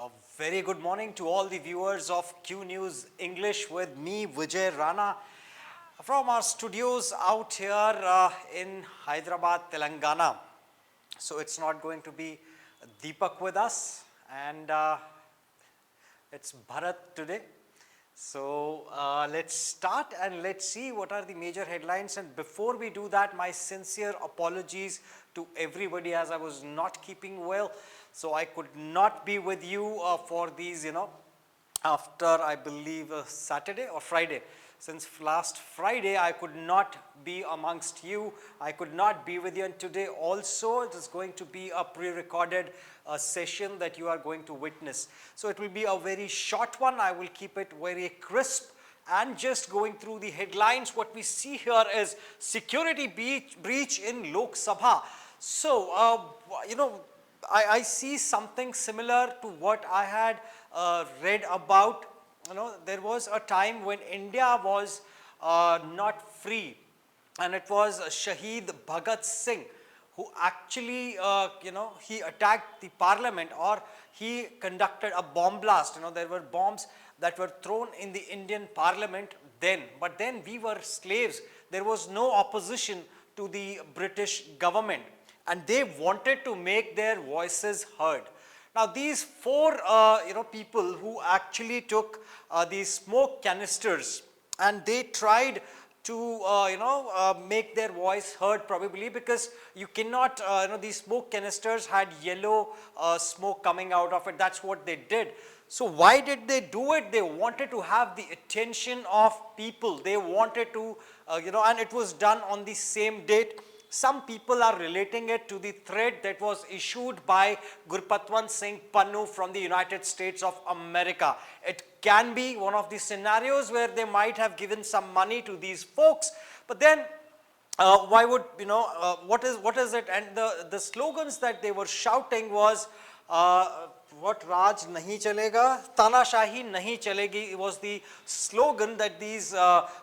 A very good morning to all the viewers of Q News English with me, Vijay Rana, from our studios out here in Hyderabad, Telangana. So it's not going to be Deepak with us, and it's Bharat today. So let's start and let's see what are the major headlines. And before we do that, my sincere apologies to everybody as I was not keeping well. So I could not be with you for these, after I believe Saturday or Friday. Since last Friday, I could not be amongst you. I could not be with you. And today also, it is going to be a pre-recorded session that you are going to witness. So it will be a very short one. I will keep it very crisp. And just going through the headlines, what we see here is security breach in Lok Sabha. So, I see something similar to what I had read about. There was a time when India was not free, and it was Shahid Bhagat Singh who actually, he attacked the parliament, or he conducted a bomb blast. There were bombs that were thrown in the Indian parliament then, but then we were slaves. There was no opposition to the British government, and they wanted to make their voices heard. Now these four people who actually took these smoke canisters, and they tried to make their voice heard, probably because you cannot, these smoke canisters had yellow smoke coming out of it. That's what they did. So why did they do it? They wanted to have the attention of people. They wanted to, and it was done on the same date. Some people are relating it to the threat that was issued by Gurpatwant Singh Pannu from the United States of America. It can be one of the scenarios where they might have given some money to these folks, but then why would, what is it? And the slogans that they were shouting was, what Raj nahi chalega, Tanashahi nahi chalegi. It was the slogan that these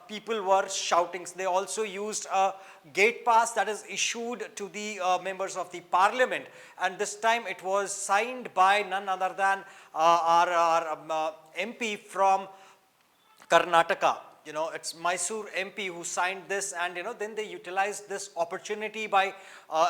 people were shouting. They also used a gate pass that is issued to the members of the parliament, and this time it was signed by none other than our MP from Karnataka. It's Mysore MP who signed this, and then they utilized this opportunity by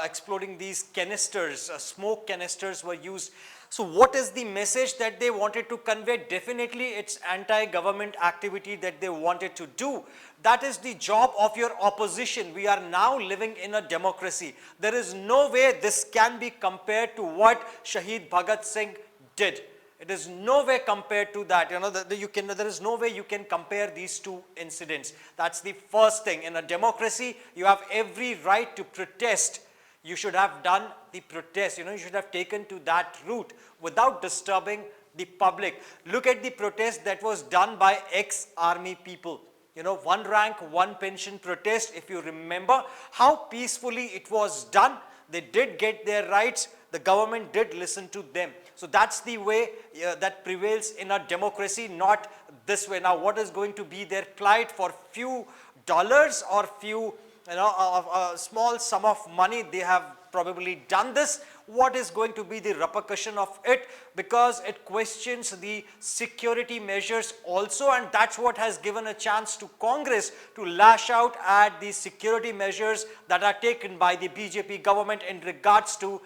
exploding these canisters. Smoke canisters were used. So what is the message that they wanted to convey? Definitely it's anti-government activity that they wanted to do. That is the job of your opposition. We are now living in a democracy. There is no way this can be compared to what Shahid Bhagat Singh did. It is no way compared to that. There is no way you can compare these two incidents. That's the first thing. In a democracy, you have every right to protest. You should have done the protest. You should have taken to that route without disturbing the public. Look at the protest that was done by ex-army people. One rank, one pension protest. If you remember how peacefully it was done, they did get their rights. The government did listen to them. So that's the way that prevails in a democracy, not this way. Now, what is going to be their plight for few dollars or few, a small sum of money? They have probably done this. What is going to be the repercussion of it? Because it questions the security measures also, and that's what has given a chance to Congress to lash out at the security measures that are taken by the BJP government in regards to,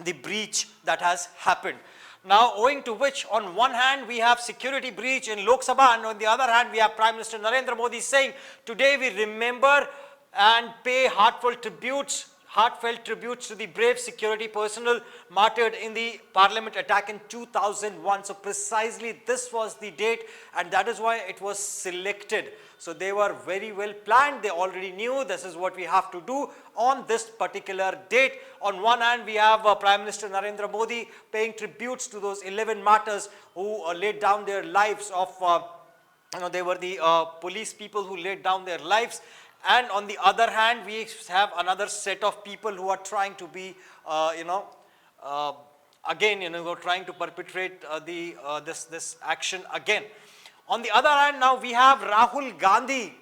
the breach that has happened. Now, owing to which, on one hand, we have security breach in Lok Sabha, and on the other hand, we have Prime Minister Narendra Modi saying, today we remember and pay heartfelt tributes to the brave security personnel martyred in the parliament attack in 2001. So precisely this was the date, and that is why it was selected. So they were very well planned. They already knew this is what we have to do on this particular date. On one hand, we have Prime Minister Narendra Modi paying tributes to those 11 martyrs who laid down their lives they were the police people who laid down their lives. And on the other hand, we have another set of people who are trying to be, trying to perpetrate this action again. On the other hand, now we have Rahul Gandhi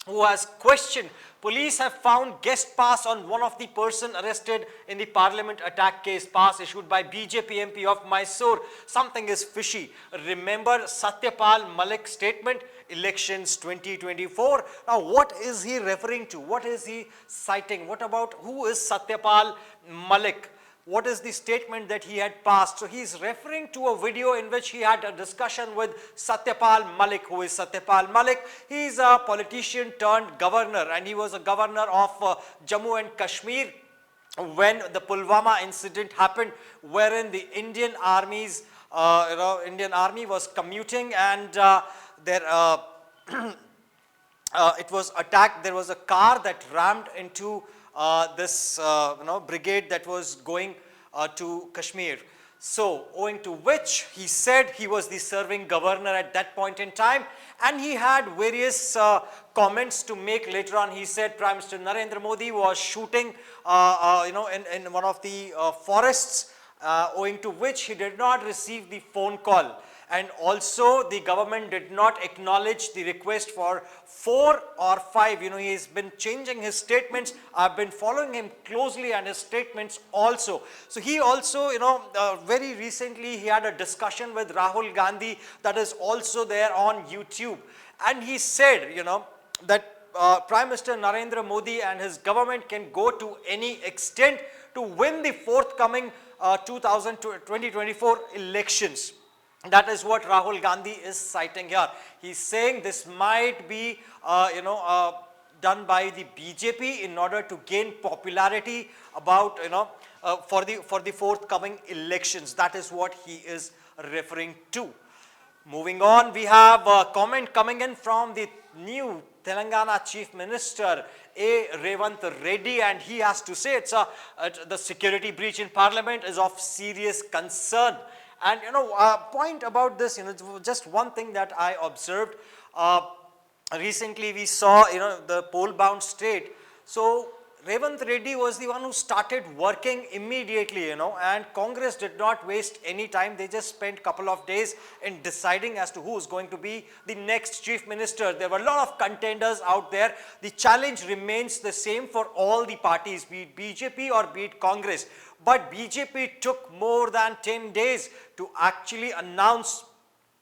who has questioned. Police have found guest pass on one of the person arrested in the parliament attack case. Pass issued by BJP MP of Mysore. Something is fishy. Remember Satyapal Malik's statement, elections 2024. Now what is he referring to? What is he citing? What about who is Satyapal Malik? What is the statement that he had passed? So he is referring to a video in which he had a discussion with Satyapal Malik. Who is Satyapal Malik? He is a politician turned governor, and he was a governor of Jammu and Kashmir when the Pulwama incident happened, wherein the Indian Army's Indian Army was commuting, and it was attacked. There was a car that rammed into this brigade that was going to Kashmir. So owing to which he said he was the serving governor at that point in time, and he had various comments to make later on. He said Prime Minister Narendra Modi was shooting in one of the forests, owing to which he did not receive the phone call. And also the government did not acknowledge the request for 4 or 5. He has been changing his statements. I've been following him closely and his statements also. So he also, very recently he had a discussion with Rahul Gandhi that is also there on YouTube. And he said, that Prime Minister Narendra Modi and his government can go to any extent to win the forthcoming 2024 elections. That is what Rahul Gandhi is citing here. He's saying this might be, done by the BJP in order to gain popularity about, for the forthcoming elections. That is what he is referring to. Moving on, we have a comment coming in from the new Telangana Chief Minister A. Rant Reddy, and he has to say the security breach in Parliament is of serious concern. And point about this, just one thing that I observed. Recently we saw, the poll-bound state. So Rant Reddy was the one who started working immediately, and Congress did not waste any time. They just spent a couple of days in deciding as to who is going to be the next chief minister. There were a lot of contenders out there. The challenge remains the same for all the parties, be it BJP or be it Congress. But BJP took more than 10 days to actually announce,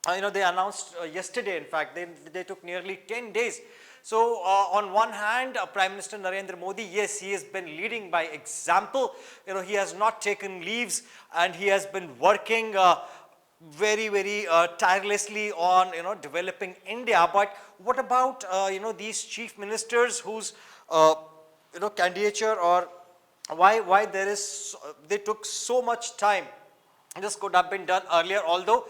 they announced yesterday, in fact, they took nearly 10 days. So on one hand, Prime Minister Narendra Modi, yes, he has been leading by example. He has not taken leaves, and he has been working very, very tirelessly on, developing India. But what about, these chief ministers whose, candidature, or why they took so much time? This could have been done earlier, although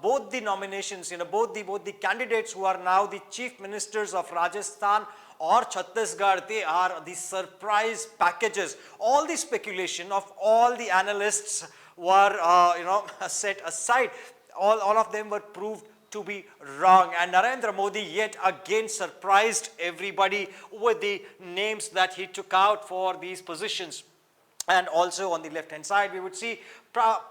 both the nominations, both the candidates who are now the chief ministers of Rajasthan or Chhattisgarh, they are the surprise packages. All the speculation of all the analysts were, set aside. All of them were proved to be wrong, and Narendra Modi yet again surprised everybody with the names that he took out for these positions. And also on the left hand side, we would see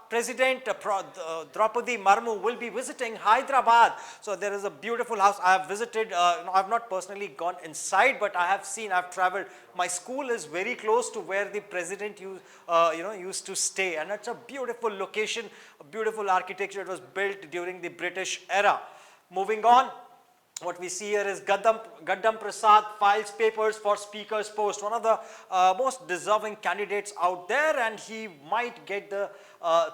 President Draupadi Murmu will be visiting Hyderabad. So there is a beautiful house. I have visited, I have not personally gone inside, but I have seen, I have traveled. My school is very close to where the president used to stay, and it's a beautiful location, a beautiful architecture. It was built during the British era. Moving on. What we see here is Gaddam Prasad files papers for Speaker's post, one of the most deserving candidates out there, and he might get the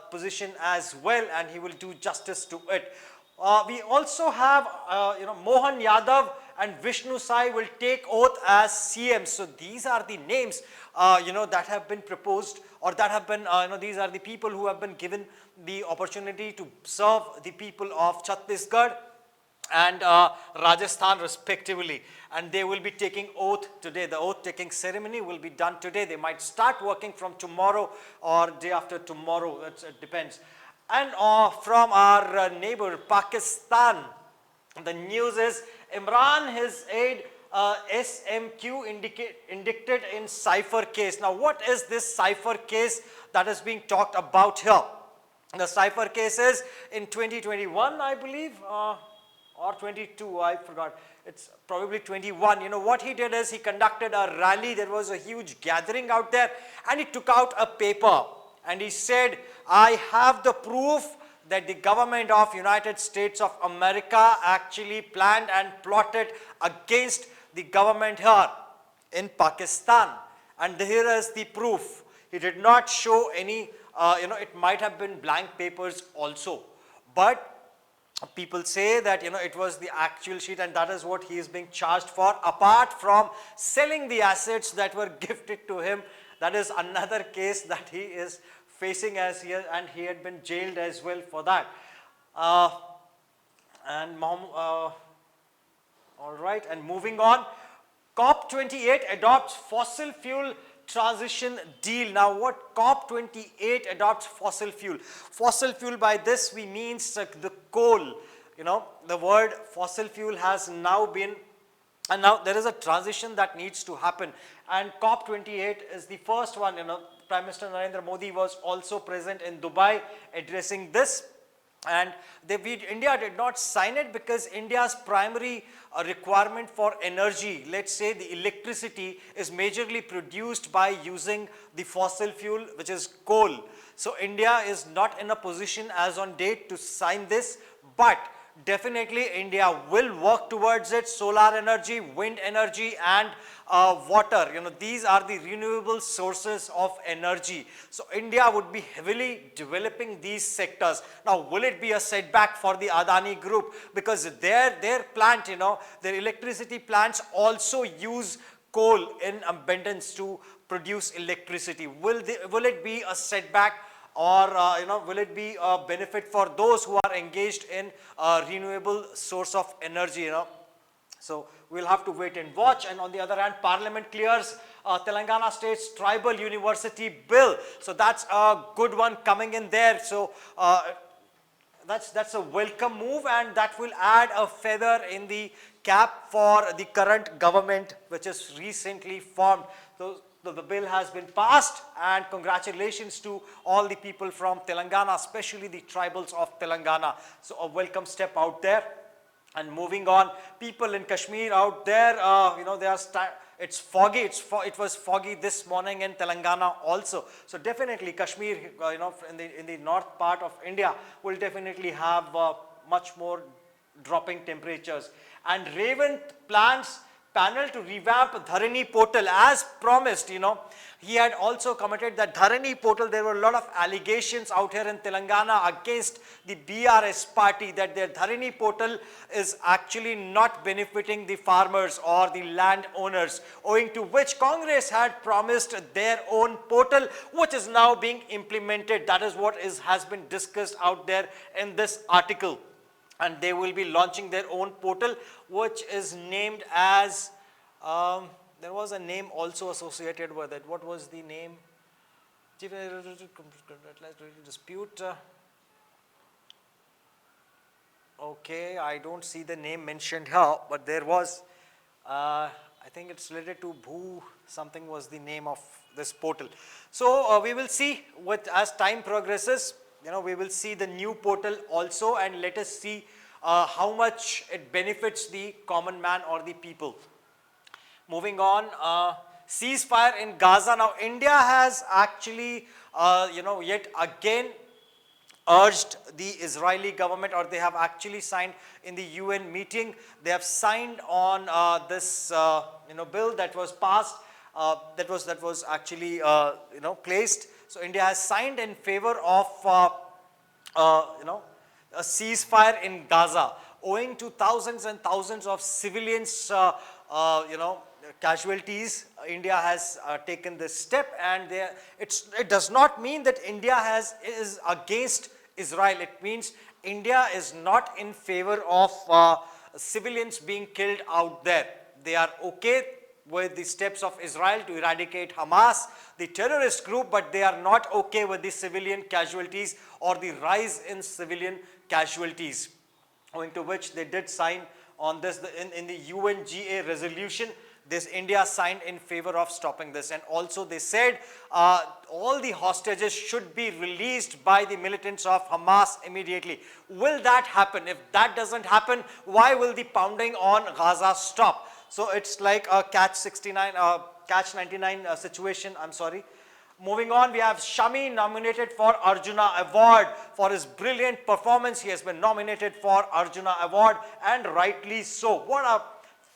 position as well, and he will do justice to it. We also have, Mohan Yadav and Vishnu Sai will take oath as CM. So these are the names, that have been proposed, or that have been, these are the people who have been given the opportunity to serve the people of Chhattisgarh and Rajasthan respectively, and they will be taking oath today. The oath taking ceremony will be done today. They might start working from tomorrow or day after tomorrow, it depends. And from our neighbor Pakistan, the news is Imran, his aide SMQ indicted in cipher case. Now what is this cipher case that is being talked about here? The cipher case is in 2021, I believe, or 22, I forgot. It's probably 21. You know, what he did is he conducted a rally. There was a huge gathering out there, and he took out a paper and he said, I have the proof that the government of United States of America actually planned and plotted against the government here in Pakistan. And here is the proof. He did not show any, it might have been blank papers also. But people say that, it was the actual sheet, and that is what he is being charged for, apart from selling the assets that were gifted to him. That is another case that he is facing, and he had been jailed as well for that. All right, and moving on, COP28 adopts fossil fuel transition deal. Now, what COP28 adopts fossil fuel? Fossil fuel, by this we mean the coal. The word fossil fuel has now been, and now there is a transition that needs to happen. And COP28 is the first one. Prime Minister Narendra Modi was also present in Dubai addressing this. And India did not sign it because India's primary requirement for energy, let's say the electricity, is majorly produced by using the fossil fuel, which is coal. So India is not in a position as on date to sign this, but definitely India will work towards it. Solar energy, wind energy, and water, these are the renewable sources of energy. So India would be heavily developing these sectors. Now, will it be a setback for the Adani group? Because their plant, their electricity plants also use coal in abundance to produce electricity. Will it be a setback, or will it be a benefit for those who are engaged in renewable source of energy? So we'll have to wait and watch. And on the other hand, Parliament clears Telangana State's tribal university bill. So that's a good one coming in there. So that's a welcome move, and that will add a feather in the cap for the current government, which is recently formed. So the bill has been passed, and congratulations to all the people from Telangana, especially the tribals of Telangana. So a welcome step out there. And moving on, people in Kashmir out there, it's foggy. It was foggy this morning in Telangana also. So definitely Kashmir, in the north part of India, will definitely have much more dropping temperatures. And Revant plans panel to revamp Dharani portal as promised. He had also commented that Dharani portal, there were a lot of allegations out here in Telangana against the BRS party, that their Dharani portal is actually not benefiting the farmers or the landowners, owing to which Congress had promised their own portal, which is now being implemented. That is what has been discussed out there in this article. And they will be launching their own portal, which is named as, there was a name also associated with it. What was the name? Dispute. Okay, I don't see the name mentioned here, but there was, I think it's related to Bhoo, something was the name of this portal. So we will see as time progresses. We will see the new portal also, and let us see how much it benefits the common man or the people. Moving on, ceasefire in Gaza. Now, India has actually, yet again urged the Israeli government, or they have actually signed in the UN meeting. They have signed on this, bill that was passed, that was actually, placed. So India has signed in favor of, a ceasefire in Gaza, owing to thousands and thousands of civilians, casualties. India has taken this step, and it does not mean that India is against Israel. It means India is not in favor of civilians being killed out there. They are okay with the steps of Israel to eradicate Hamas, the terrorist group, but they are not okay with the civilian casualties or the rise in civilian casualties, owing to which they did sign on this in the UNGA resolution. this India signed in favor of stopping this. And also they said all the hostages should be released by the militants of Hamas immediately. Will that happen? If that doesn't happen, why will the pounding on Gaza stop? So it's like a catch 99 situation, I'm sorry. Moving on, we have Shami nominated for Arjuna Award for his brilliant performance. He has been nominated for Arjuna Award, and rightly so. What a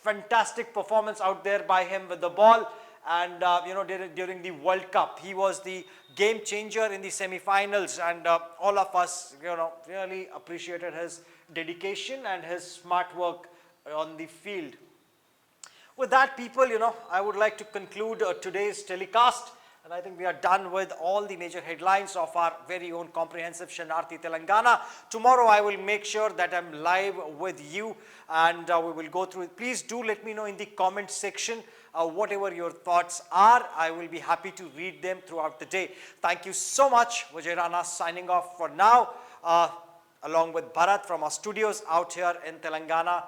fantastic performance out there by him with the ball. And you know, during the World Cup, he was the game changer in the semi-finals, and all of us, you know, really appreciated his dedication and his smart work on the field. With that, people, you know, I would like to conclude today's telecast. And I think we are done with all the major headlines of our very own comprehensive Sharnarthi Telangana. Tomorrow I will make sure that I'm live with you, and we will go through it. Please do let me know in the comment section whatever your thoughts are. I will be happy to read them throughout the day. Thank you so much. Vijay Rana signing off for now, along with Bharat from our studios out here in Telangana.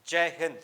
Jai Hind.